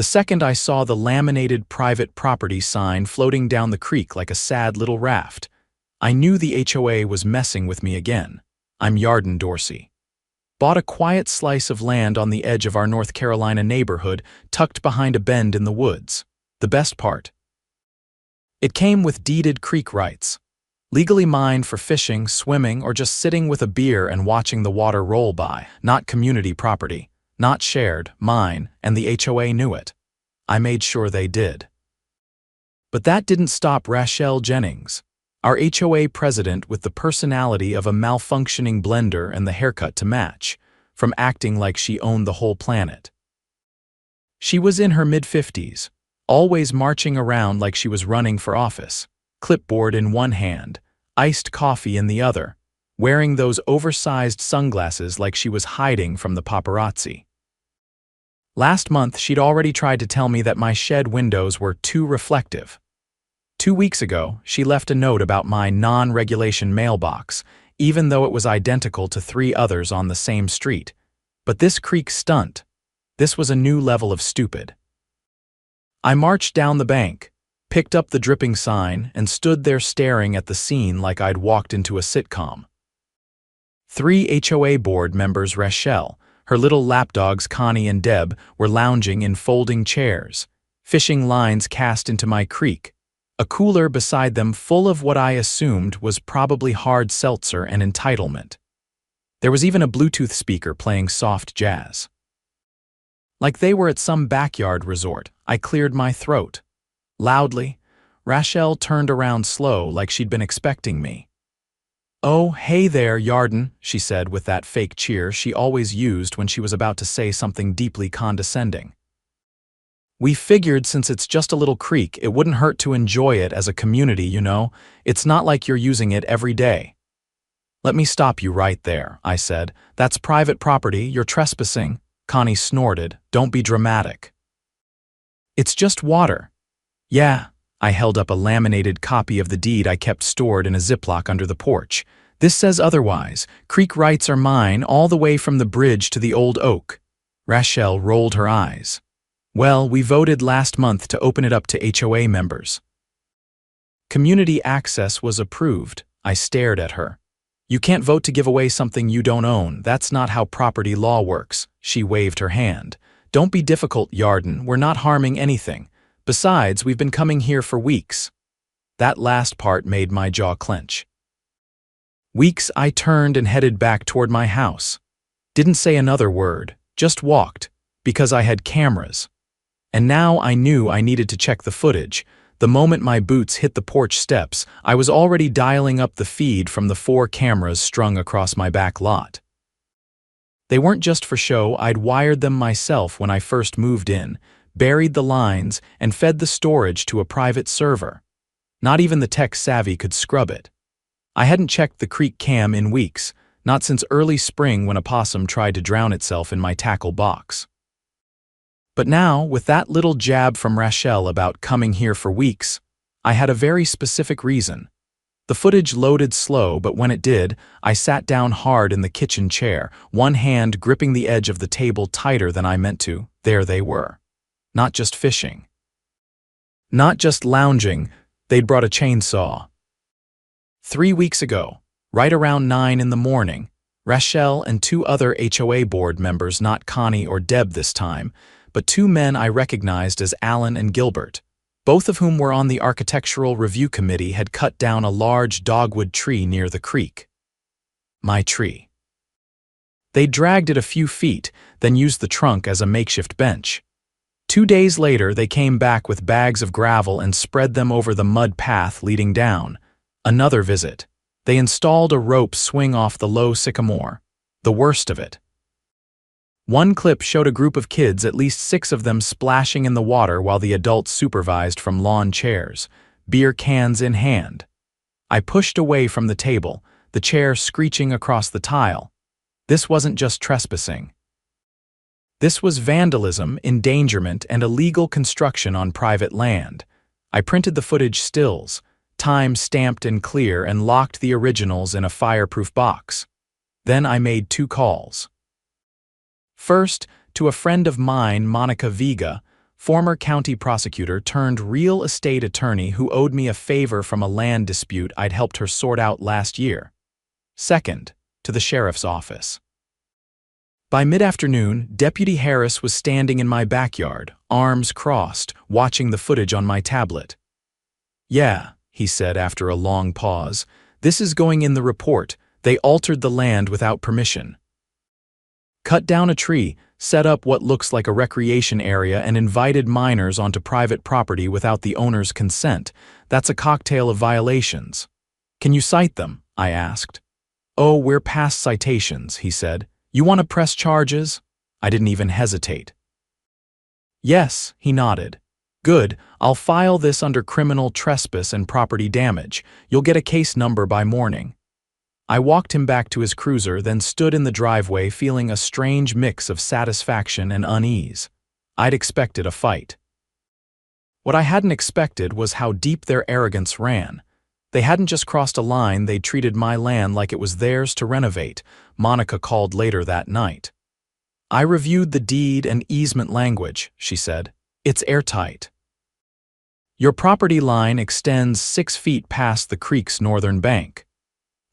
The second I saw the laminated private property sign floating down the creek like a sad little raft, I knew the HOA was messing with me again. I'm Yarden Dorsey. Bought a quiet slice of land on the edge of our North Carolina neighborhood, tucked behind a bend in the woods. The best part: it came with deeded creek rights, legally mine for fishing, swimming, or just sitting with a beer and watching the water roll by. Not community property, not shared, mine, and the HOA knew it. I made sure they did. But that didn't stop Rachelle Jennings, our HOA president with the personality of a malfunctioning blender and the haircut to match, from acting like she owned the whole planet. She was in her mid-50s, always marching around like she was running for office, clipboard in one hand, iced coffee in the other, wearing those oversized sunglasses like she was hiding from the paparazzi. Last month, she'd already tried to tell me that my shed windows were too reflective. 2 weeks ago, she left a note about my non-regulation mailbox, even though it was identical to 3 others on the same street. But this creek stunt, this was a new level of stupid. I marched down the bank, picked up the dripping sign, and stood there staring at the scene like I'd walked into a sitcom. 3 HOA board members, Rachelle, her little lapdogs Connie and Deb, were lounging in folding chairs, fishing lines cast into my creek, a cooler beside them full of what I assumed was probably hard seltzer and entitlement. There was even a Bluetooth speaker playing soft jazz. Like they were at some backyard resort, I cleared my throat. Loudly, Rachelle turned around slow like she'd been expecting me. "Oh, hey there, Yarden," she said with that fake cheer she always used when she was about to say something deeply condescending. "We figured since it's just a little creek, it wouldn't hurt to enjoy it as a community, you know. It's not like you're using it every day." "Let me stop you right there," I said. "That's private property, you're trespassing." Connie snorted. "Don't be dramatic." "It's just water." "Yeah." I held up a laminated copy of the deed I kept stored in a Ziploc under the porch. "This says otherwise. Creek rights are mine all the way from the bridge to the old oak." Rachelle rolled her eyes. "Well, we voted last month to open it up to HOA members." "Community access was approved." I stared at her. "You can't vote to give away something you don't own. That's not how property law works." She waved her hand. "Don't be difficult, Yarden. We're not harming anything. Besides, we've been coming here for weeks." That last part made my jaw clench. Weeks. I turned and headed back toward my house. Didn't say another word, just walked, because I had cameras. And now I knew I needed to check the footage. The moment my boots hit the porch steps, I was already dialing up the feed from the 4 cameras strung across my back lot. They weren't just for show. I'd wired them myself when I first moved in, buried the lines, and fed the storage to a private server. Not even the tech-savvy could scrub it. I hadn't checked the creek cam in weeks, not since early spring when a possum tried to drown itself in my tackle box. But now, with that little jab from Rachelle about coming here for weeks, I had a very specific reason. The footage loaded slow, but when it did, I sat down hard in the kitchen chair, one hand gripping the edge of the table tighter than I meant to. There they were. Not just fishing. Not just lounging, they'd brought a chainsaw. 3 weeks ago, right around 9 in the morning, Rachelle and 2 other HOA board members, not Connie or Deb this time, but 2 men I recognized as Alan and Gilbert, both of whom were on the Architectural Review Committee, had cut down a large dogwood tree near the creek. My tree. They dragged it a few feet, then used the trunk as a makeshift bench. 2 days later, they came back with bags of gravel and spread them over the mud path leading down. Another visit. They installed a rope swing off the low sycamore. The worst of it. One clip showed a group of kids, at least 6 of them, splashing in the water while the adults supervised from lawn chairs, beer cans in hand. I pushed away from the table, the chair screeching across the tile. This wasn't just trespassing. This was vandalism, endangerment, and illegal construction on private land. I printed the footage stills, time stamped and clear, and locked the originals in a fireproof box. Then I made 2 calls. First, to a friend of mine, Monica Vega, former county prosecutor turned real estate attorney who owed me a favor from a land dispute I'd helped her sort out last year. Second, to the sheriff's office. By mid-afternoon, Deputy Harris was standing in my backyard, arms crossed, watching the footage on my tablet. "Yeah," he said after a long pause, "this is going in the report. They altered the land without permission. Cut down a tree, set up what looks like a recreation area and invited minors onto private property without the owner's consent. That's a cocktail of violations." "Can you cite them?" I asked. "Oh, we're past citations," he said. "You want to press charges?" I didn't even hesitate. "Yes," he nodded. "Good, I'll file this under criminal trespass and property damage. You'll get a case number by morning." I walked him back to his cruiser, then stood in the driveway feeling a strange mix of satisfaction and unease. I'd expected a fight. What I hadn't expected was how deep their arrogance ran. They hadn't just crossed a line, they'd treated my land like it was theirs to renovate, Monica called later that night. "I reviewed the deed and easement language," she said. "It's airtight. Your property line extends 6 feet past the creek's northern bank.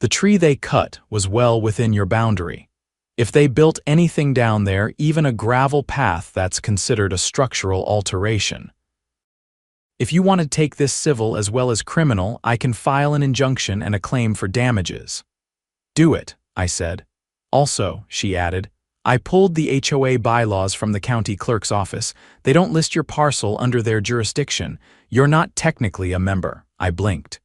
The tree they cut was well within your boundary. If they built anything down there, even a gravel path, that's considered a structural alteration. If you want to take this civil as well as criminal, I can file an injunction and a claim for damages." "Do it," I said. "Also," she added, "I pulled the HOA bylaws from the county clerk's office. They don't list your parcel under their jurisdiction. You're not technically a member." I blinked.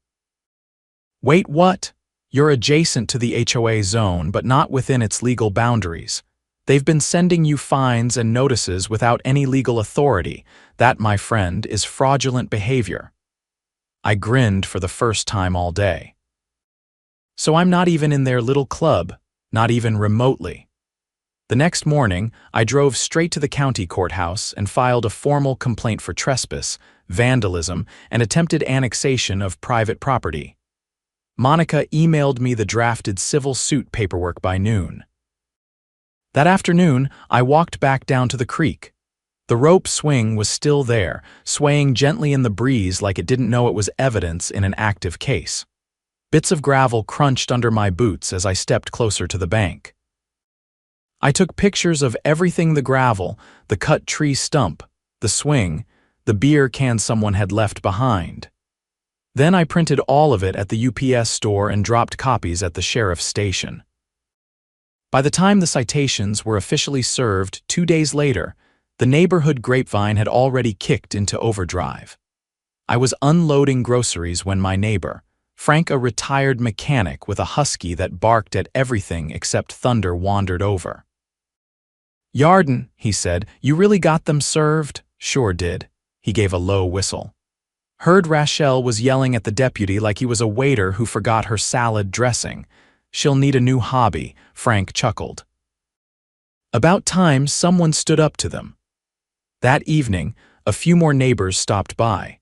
"Wait, what? You're adjacent to the HOA zone, but not within its legal boundaries. They've been sending you fines and notices without any legal authority. That, my friend, is fraudulent behavior." I grinned for the first time all day. "So I'm not even in their little club, not even remotely." The next morning, I drove straight to the county courthouse and filed a formal complaint for trespass, vandalism, and attempted annexation of private property. Monica emailed me the drafted civil suit paperwork by noon. That afternoon, I walked back down to the creek. The rope swing was still there, swaying gently in the breeze like it didn't know it was evidence in an active case. Bits of gravel crunched under my boots as I stepped closer to the bank. I took pictures of everything: the gravel, the cut tree stump, the swing, the beer can someone had left behind. Then I printed all of it at the UPS store and dropped copies at the sheriff's station. By the time the citations were officially served 2 days later, the neighborhood grapevine had already kicked into overdrive. I was unloading groceries when my neighbor, Frank, a retired mechanic with a husky that barked at everything except thunder, wandered over. "Yarden," he said, "you really got them served?" "Sure did." He gave a low whistle. "Heard Rachel was yelling at the deputy like he was a waiter who forgot her salad dressing. She'll need a new hobby," Frank chuckled. About time someone stood up to them. That evening, a few more neighbors stopped by.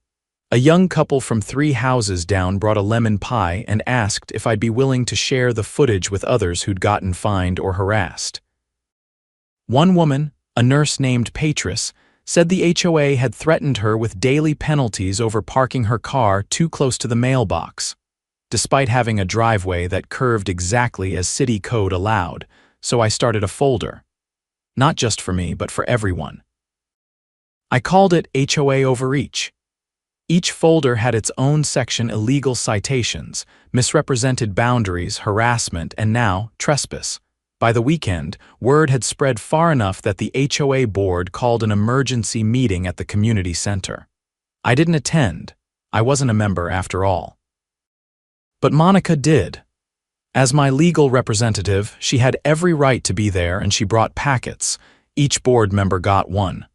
A young couple from 3 houses down brought a lemon pie and asked if I'd be willing to share the footage with others who'd gotten fined or harassed. One woman, a nurse named Patris, said the HOA had threatened her with daily penalties over parking her car too close to the mailbox, despite having a driveway that curved exactly as city code allowed, so I started a folder. Not just for me, but for everyone. I called it HOA Overreach. Each folder had its own section: illegal citations, misrepresented boundaries, harassment, and now trespass. By the weekend, word had spread far enough that the HOA board called an emergency meeting at the community center. I didn't attend. I wasn't a member after all. But Monica did. As my legal representative, she had every right to be there, and she brought packets. Each board member got one.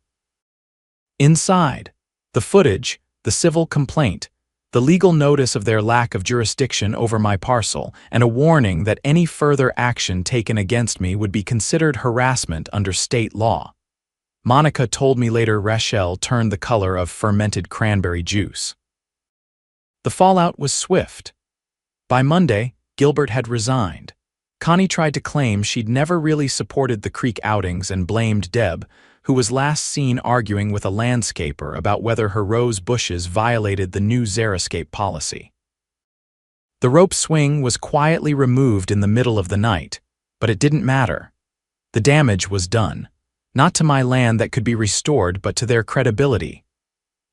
Inside, the footage, the civil complaint, the legal notice of their lack of jurisdiction over my parcel, and a warning that any further action taken against me would be considered harassment under state law. Monica told me later Rachel turned the color of fermented cranberry juice. The fallout was swift. By Monday, Gilbert had resigned. Connie tried to claim she'd never really supported the creek outings and blamed Deb, who was last seen arguing with a landscaper about whether her rose bushes violated the new xeriscape policy. The rope swing was quietly removed in the middle of the night, but it didn't matter. The damage was done, not to my land that could be restored, but to their credibility.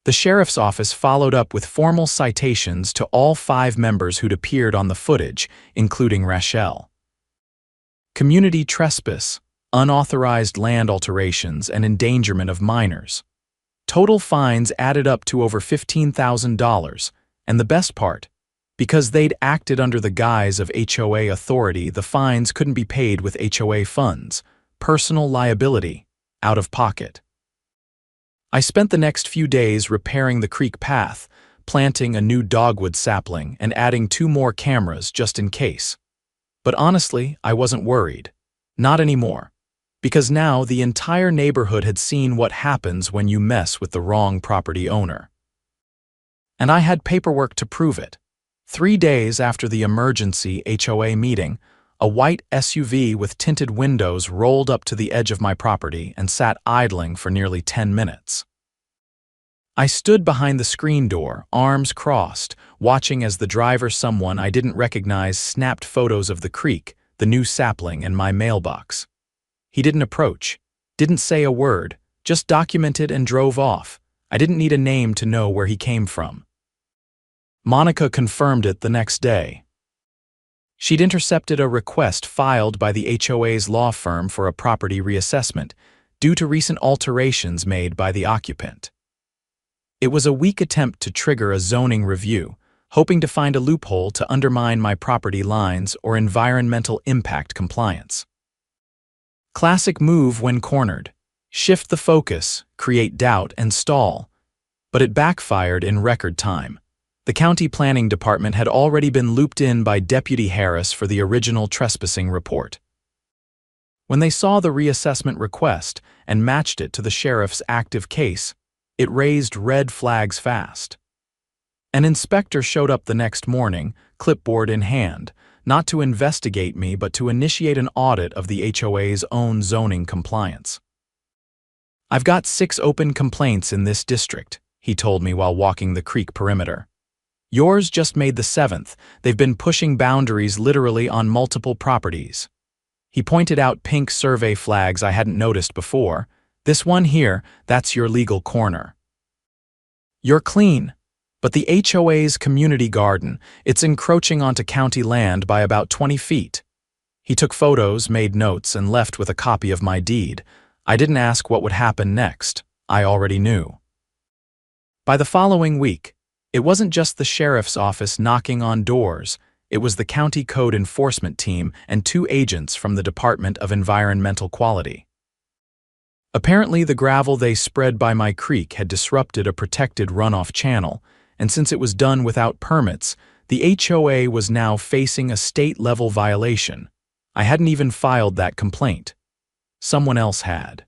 The sheriff's office followed up with formal citations to all 5 members who'd appeared on the footage, including Rachel. Community trespass, unauthorized land alterations, and endangerment of minors. Total fines added up to over $15,000, and the best part, because they'd acted under the guise of HOA authority, the fines couldn't be paid with HOA funds, personal liability, out of pocket. I spent the next few days repairing the creek path, planting a new dogwood sapling, and adding 2 more cameras just in case. But honestly, I wasn't worried. Not anymore. Because now the entire neighborhood had seen what happens when you mess with the wrong property owner. And I had paperwork to prove it. 3 days after the emergency HOA meeting, a white SUV with tinted windows rolled up to the edge of my property and sat idling for nearly 10 minutes. I stood behind the screen door, arms crossed, watching as the driver, someone I didn't recognize, snapped photos of the creek, the new sapling, and my mailbox. He didn't approach, didn't say a word, just documented and drove off. I didn't need a name to know where he came from. Monica confirmed it the next day. She'd intercepted a request filed by the HOA's law firm for a property reassessment due to recent alterations made by the occupant. It was a weak attempt to trigger a zoning review, hoping to find a loophole to undermine my property lines or environmental impact compliance. Classic move when cornered. Shift the focus, create doubt, and stall. But it backfired in record time. The county planning department had already been looped in by Deputy Harris for the original trespassing report. When they saw the reassessment request and matched it to the sheriff's active case, it raised red flags fast. An inspector showed up the next morning, clipboard in hand, not to investigate me but to initiate an audit of the HOA's own zoning compliance. "I've got 6 open complaints in this district," he told me while walking the creek perimeter. "Yours just made the 7th. They've been pushing boundaries literally on multiple properties." He pointed out pink survey flags I hadn't noticed before. "This one here, that's your legal corner. You're clean. But the HOA's community garden, it's encroaching onto county land by about 20 feet. He took photos, made notes, and left with a copy of my deed. I didn't ask what would happen next. I already knew. By the following week, it wasn't just the sheriff's office knocking on doors. It was the county code enforcement team and 2 agents from the Department of Environmental Quality. Apparently, the gravel they spread by my creek had disrupted a protected runoff channel, and since it was done without permits, the HOA was now facing a state-level violation. I hadn't even filed that complaint. Someone else had.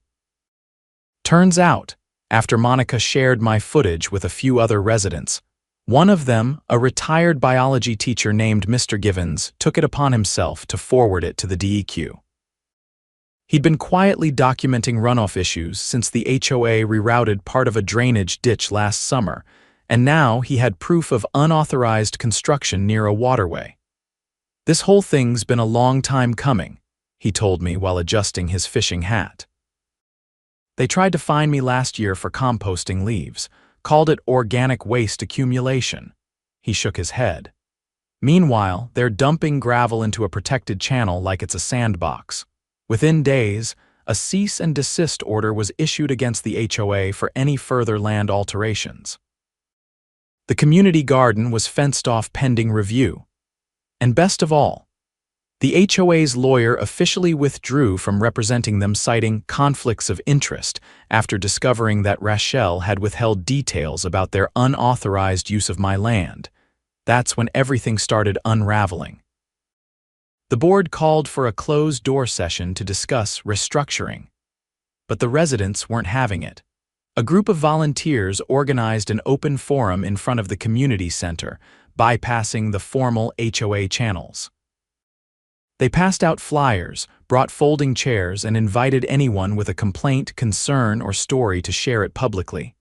Turns out, after Monica shared my footage with a few other residents, one of them, a retired biology teacher named Mr. Givens, took it upon himself to forward it to the DEQ. He'd been quietly documenting runoff issues since the HOA rerouted part of a drainage ditch last summer, and now he had proof of unauthorized construction near a waterway. "This whole thing's been a long time coming," he told me while adjusting his fishing hat. "They tried to fine me last year for composting leaves, called it organic waste accumulation." He shook his head. "Meanwhile, they're dumping gravel into a protected channel like it's a sandbox. Within days, a cease and desist order was issued against the HOA for any further land alterations. The community garden was fenced off pending review. And best of all, the HOA's lawyer officially withdrew from representing them, citing conflicts of interest after discovering that Rachel had withheld details about their unauthorized use of my land. That's when everything started unraveling. The board called for a closed-door session to discuss restructuring. But the residents weren't having it. A group of volunteers organized an open forum in front of the community center, bypassing the formal HOA channels. They passed out flyers, brought folding chairs, and invited anyone with a complaint, concern, or story to share it publicly.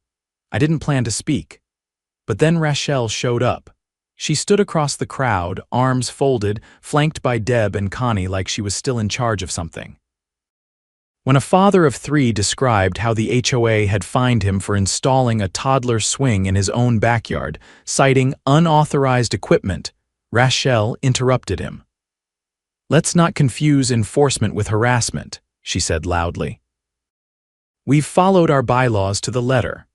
I didn't plan to speak. But then Rachel showed up. She stood across the crowd, arms folded, flanked by Deb and Connie like she was still in charge of something. When a father of 3 described how the HOA had fined him for installing a toddler swing in his own backyard, citing unauthorized equipment, Rachel interrupted him. "Let's not confuse enforcement with harassment," she said loudly. "We've followed our bylaws to the letter."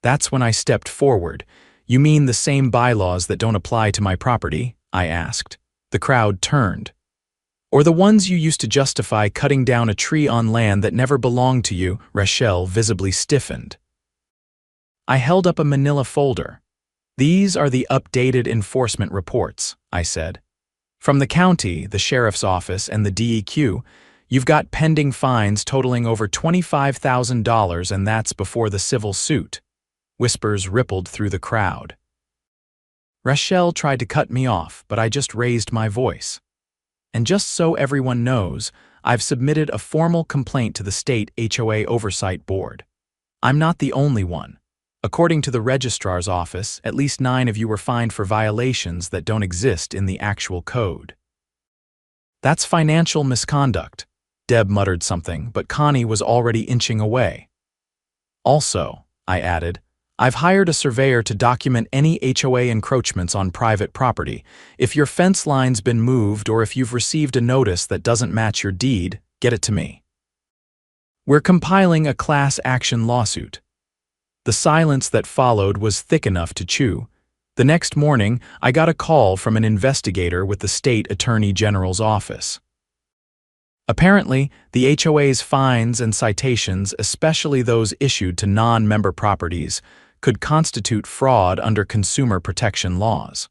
That's when I stepped forward. "You mean the same bylaws that don't apply to my property?" I asked. The crowd turned. "Or the ones you used to justify cutting down a tree on land that never belonged to you?" Rachel visibly stiffened. I held up a manila folder. "These are the updated enforcement reports," I said. "From the county, the sheriff's office, and the DEQ, you've got pending fines totaling over $25,000, and that's before the civil suit." Whispers rippled through the crowd. Rachel tried to cut me off, but I just raised my voice. "And just so everyone knows, I've submitted a formal complaint to the state HOA Oversight Board. I'm not the only one. According to the registrar's office, at least 9 of you were fined for violations that don't exist in the actual code." "That's financial misconduct." Deb muttered something, but Connie was already inching away. "Also," I added, "I've hired a surveyor to document any HOA encroachments on private property. If your fence line's been moved or if you've received a notice that doesn't match your deed, get it to me. We're compiling a class action lawsuit." The silence that followed was thick enough to chew. The next morning, I got a call from an investigator with the state attorney general's office. Apparently, the HOA's fines and citations, especially those issued to non-member properties, could constitute fraud under consumer protection laws.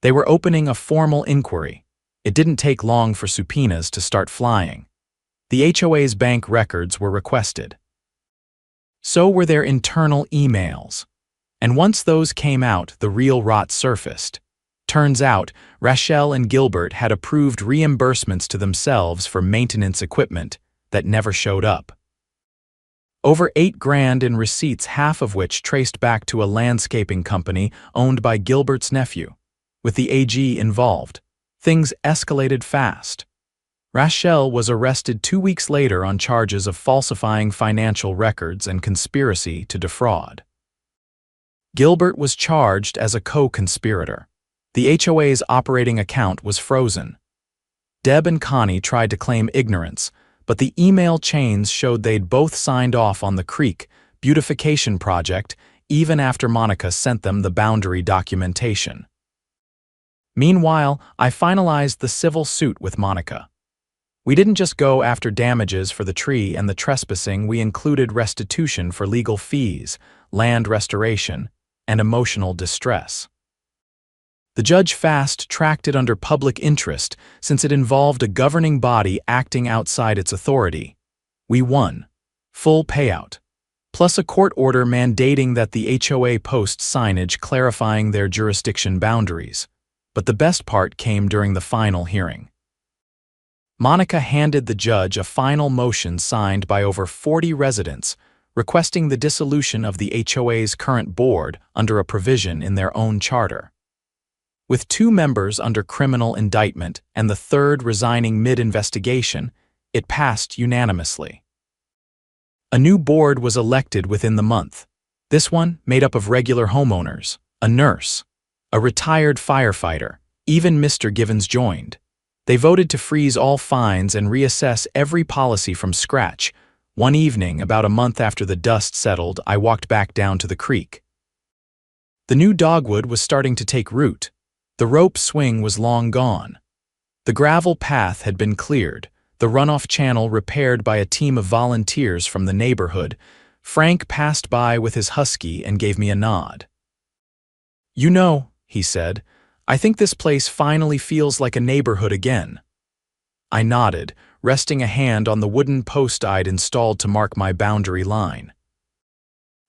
They were opening a formal inquiry. It didn't take long for subpoenas to start flying. The HOA's bank records were requested. So were their internal emails. And once those came out, the real rot surfaced. Turns out, Rachel and Gilbert had approved reimbursements to themselves for maintenance equipment that never showed up. Over $8,000 in receipts, half of which traced back to a landscaping company owned by Gilbert's nephew. With the AG involved, things escalated fast. Rachel was arrested 2 weeks later on charges of falsifying financial records and conspiracy to defraud. Gilbert was charged as a co-conspirator. The HOA's operating account was frozen. Deb and Connie tried to claim ignorance, but the email chains showed they'd both signed off on the creek beautification project even after Monica sent them the boundary documentation. Meanwhile, I finalized the civil suit with Monica. We didn't just go after damages for the tree and the trespassing, we included restitution for legal fees, land restoration, and emotional distress. The judge fast-tracked it under public interest since it involved a governing body acting outside its authority. We won. Full payout. Plus a court order mandating that the HOA post signage clarifying their jurisdiction boundaries. But the best part came during the final hearing. Monica handed the judge a final motion signed by over 40 residents requesting the dissolution of the HOA's current board under a provision in their own charter. With 2 members under criminal indictment and the 3rd resigning mid-investigation, it passed unanimously. A new board was elected within the month. This one made up of regular homeowners, a nurse, a retired firefighter, even Mr. Givens joined. They voted to freeze all fines and reassess every policy from scratch. One evening, about a month after the dust settled, I walked back down to the creek. The new dogwood was starting to take root. The rope swing was long gone. The gravel path had been cleared, the runoff channel repaired by a team of volunteers from the neighborhood. Frank passed by with his husky and gave me a nod. "You know," he said, "I think this place finally feels like a neighborhood again." I nodded, resting a hand on the wooden post I'd installed to mark my boundary line.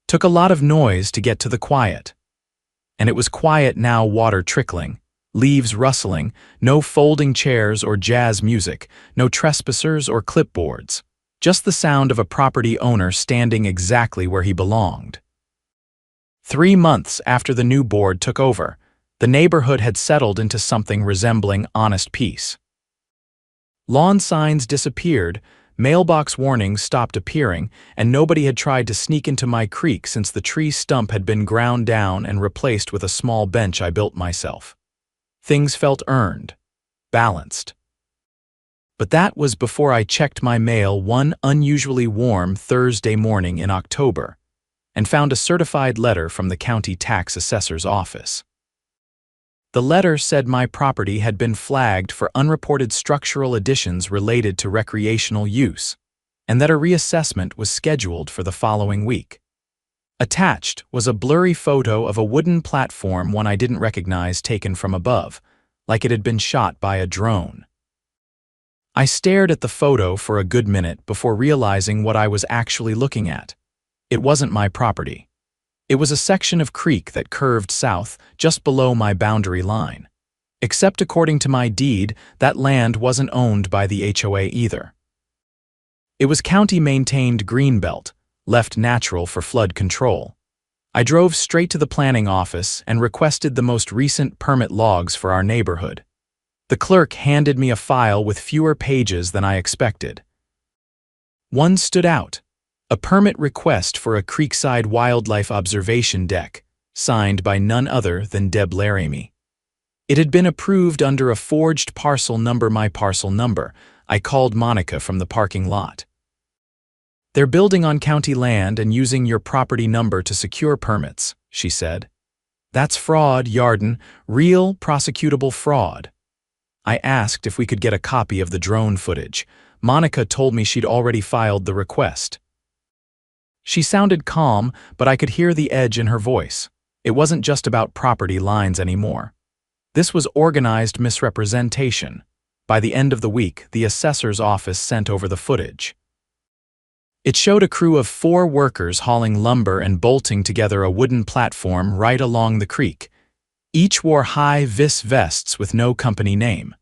Took a lot of noise to get to the quiet. And it was quiet now, water trickling, Leaves rustling, no folding chairs or jazz music, no trespassers or clipboards. Just the sound of a property owner standing exactly where he belonged. 3 months after the new board took over, the neighborhood had settled into something resembling honest peace. Lawn signs disappeared, mailbox warnings stopped appearing, and nobody had tried to sneak into my creek since the tree stump had been ground down and replaced with a small bench I built myself. Things felt earned, balanced. But that was before I checked my mail one unusually warm Thursday morning in October and found a certified letter from the county tax assessor's office. The letter said my property had been flagged for unreported structural additions related to recreational use, and that a reassessment was scheduled for the following week. Attached was a blurry photo of a wooden platform one I didn't recognize taken from above, like it had been shot by a drone. I stared at the photo for a good minute before realizing what I was actually looking at. It wasn't my property. It was a section of creek that curved south, just below my boundary line. Except according to my deed, that land wasn't owned by the HOA either. It was county-maintained greenbelt, left natural for flood control. I drove straight to the planning office and requested the most recent permit logs for our neighborhood. The clerk handed me a file with fewer pages than I expected. One stood out. A permit request for a creekside wildlife observation deck, signed by none other than Deb Laramie. It had been approved under a forged parcel number, my parcel number. I called Monica from the parking lot. "They're building on county land and using your property number to secure permits," she said. "That's fraud, Yarden, real prosecutable fraud." I asked if we could get a copy of the drone footage. Monica told me she'd already filed the request. She sounded calm, but I could hear the edge in her voice. It wasn't just about property lines anymore. This was organized misrepresentation. By the end of the week, the assessor's office sent over the footage. It showed a crew of 4 workers hauling lumber and bolting together a wooden platform right along the creek. Each wore high-vis vests with no company name.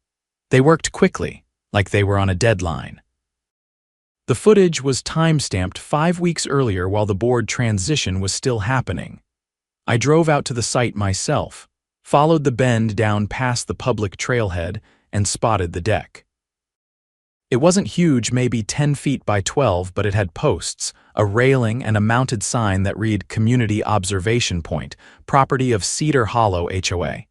They worked quickly, like they were on a deadline. The footage was time-stamped 5 weeks earlier while the board transition was still happening. I drove out to the site myself, followed the bend down past the public trailhead, and spotted the deck. It wasn't huge, maybe 10 feet by 12, but it had posts, a railing, and a mounted sign that read Community Observation Point, property of Cedar Hollow HOA.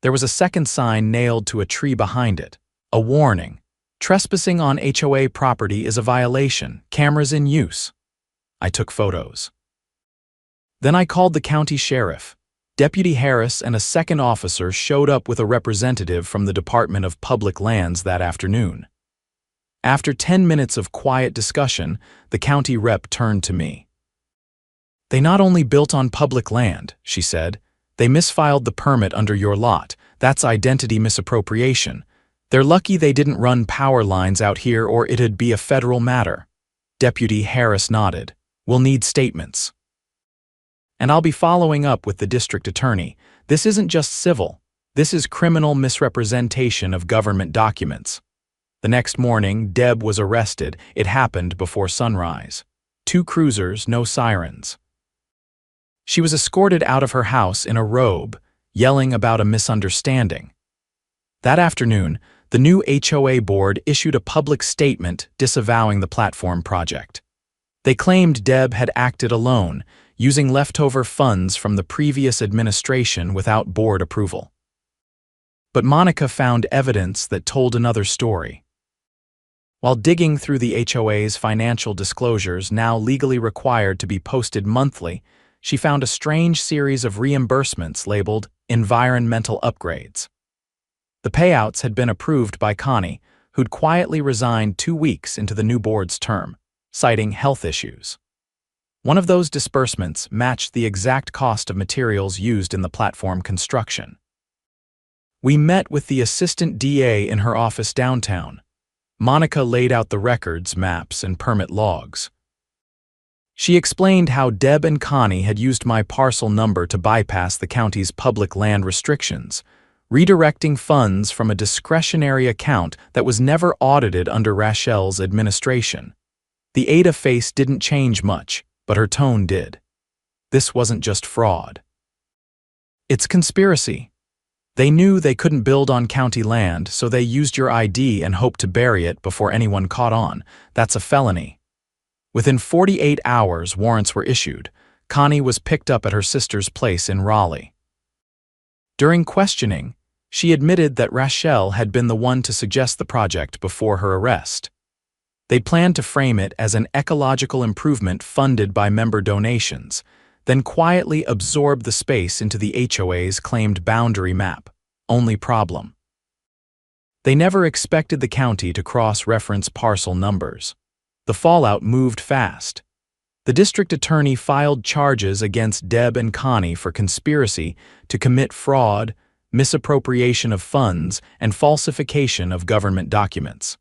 There was a second sign nailed to a tree behind it, a warning. Trespassing on HOA property is a violation. Cameras in use. I took photos. Then I called the county sheriff. Deputy Harris and a second officer showed up with a representative from the Department of Public Lands that afternoon. After 10 minutes of quiet discussion, the county rep turned to me. "They not only built on public land," she said, "they misfiled the permit under your lot. That's identity misappropriation. They're lucky they didn't run power lines out here or it'd be a federal matter." Deputy Harris nodded. "We'll need statements. And I'll be following up with the district attorney. This isn't just civil. This is criminal misrepresentation of government documents." The next morning, Deb was arrested. It happened before sunrise. 2 cruisers, no sirens. She was escorted out of her house in a robe, yelling about a misunderstanding. That afternoon, the new HOA board issued a public statement disavowing the platform project. They claimed Deb had acted alone, using leftover funds from the previous administration without board approval. But Monica found evidence that told another story. While digging through the HOA's financial disclosures, now legally required to be posted monthly, she found a strange series of reimbursements labeled environmental upgrades. The payouts had been approved by Connie, who'd quietly resigned 2 weeks into the new board's term, citing health issues. One of those disbursements matched the exact cost of materials used in the platform construction. We met with the assistant DA in her office downtown. Monica laid out the records, maps, and permit logs. She explained how Deb and Connie had used my parcel number to bypass the county's public land restrictions, redirecting funds from a discretionary account that was never audited under Rachel's administration. The Ada face didn't change much, but her tone did. This wasn't just fraud. It's conspiracy. They knew they couldn't build on county land, so they used your ID and hoped to bury it before anyone caught on. That's a felony. Within 48 hours, warrants were issued. Connie was picked up at her sister's place in Raleigh. During questioning, she admitted that Rachel had been the one to suggest the project before her arrest. They planned to frame it as an ecological improvement funded by member donations, then quietly absorb the space into the HOA's claimed boundary map. Only problem: they never expected the county to cross-reference parcel numbers. The fallout moved fast. The district attorney filed charges against Deb and Connie for conspiracy to commit fraud, misappropriation of funds, and falsification of government documents.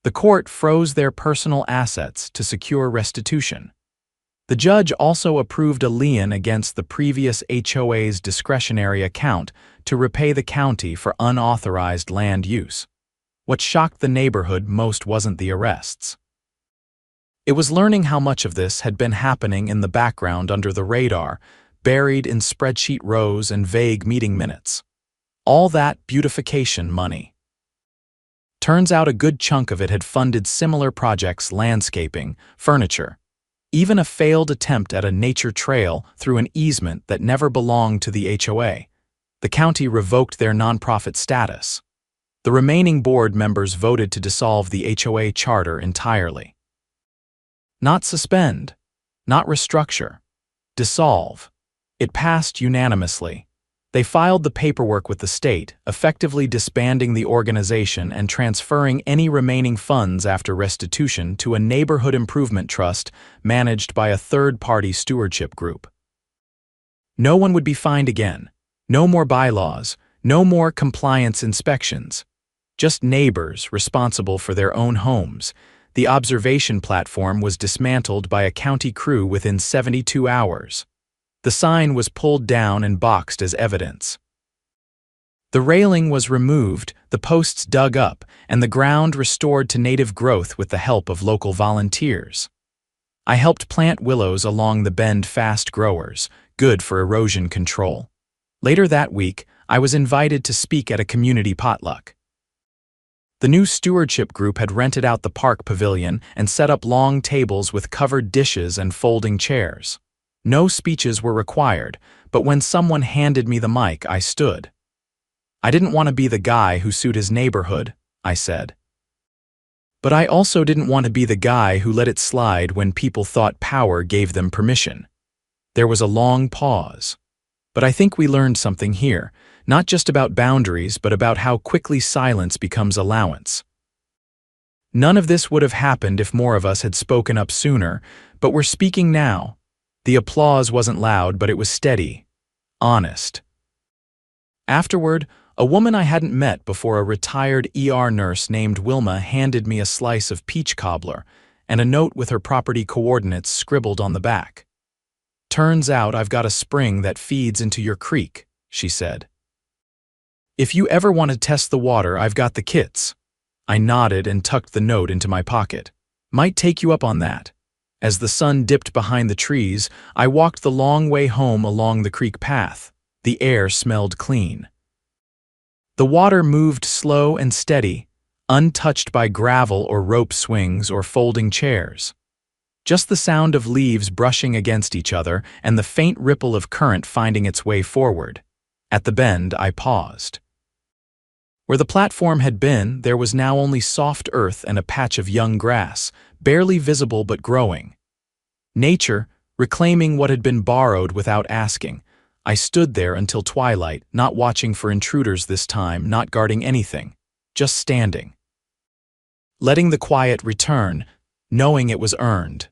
The court froze their personal assets to secure restitution. The judge also approved a lien against the previous HOA's discretionary account to repay the county for unauthorized land use. What shocked the neighborhood most wasn't the arrests. It was learning how much of this had been happening in the background under the radar, buried in spreadsheet rows and vague meeting minutes. All that beautification money. Turns out a good chunk of it had funded similar projects: landscaping, furniture, even a failed attempt at a nature trail through an easement that never belonged to the HOA. The county revoked their nonprofit status. The remaining board members voted to dissolve the HOA charter entirely. Not suspend, not restructure, dissolve. It passed unanimously. They filed the paperwork with the state, effectively disbanding the organization and transferring any remaining funds after restitution to a neighborhood improvement trust managed by a third-party stewardship group. No one would be fined again. No more bylaws, no more compliance inspections. Just neighbors responsible for their own homes. The observation platform was dismantled by a county crew within 72 hours. The sign was pulled down and boxed as evidence. The railing was removed, the posts dug up, and the ground restored to native growth with the help of local volunteers. I helped plant willows along the bend fast growers, good for erosion control. Later that week, I was invited to speak at a community potluck. The new stewardship group had rented out the park pavilion and set up long tables with covered dishes and folding chairs. No speeches were required, but when someone handed me the mic, I stood. I didn't want to be the guy who sued his neighborhood, I said. But I also didn't want to be the guy who let it slide when people thought power gave them permission. There was a long pause. But I think we learned something here, not just about boundaries, but about how quickly silence becomes allowance. None of this would have happened if more of us had spoken up sooner, but we're speaking now. The applause wasn't loud, but it was steady, honest. Afterward, a woman I hadn't met before, a retired ER nurse named Wilma, handed me a slice of peach cobbler and a note with her property coordinates scribbled on the back. "Turns out I've got a spring that feeds into your creek," she said. "If you ever want to test the water, I've got the kits." I nodded and tucked the note into my pocket. "Might take you up on that." As the sun dipped behind the trees, I walked the long way home along the creek path. The air smelled clean. The water moved slow and steady, untouched by gravel or rope swings or folding chairs. Just the sound of leaves brushing against each other and the faint ripple of current finding its way forward. At the bend, I paused. Where the platform had been, there was now only soft earth and a patch of young grass, barely visible but growing. Nature, reclaiming what had been borrowed without asking. I stood there until twilight, not watching for intruders this time, not guarding anything, just standing. Letting the quiet return, knowing it was earned.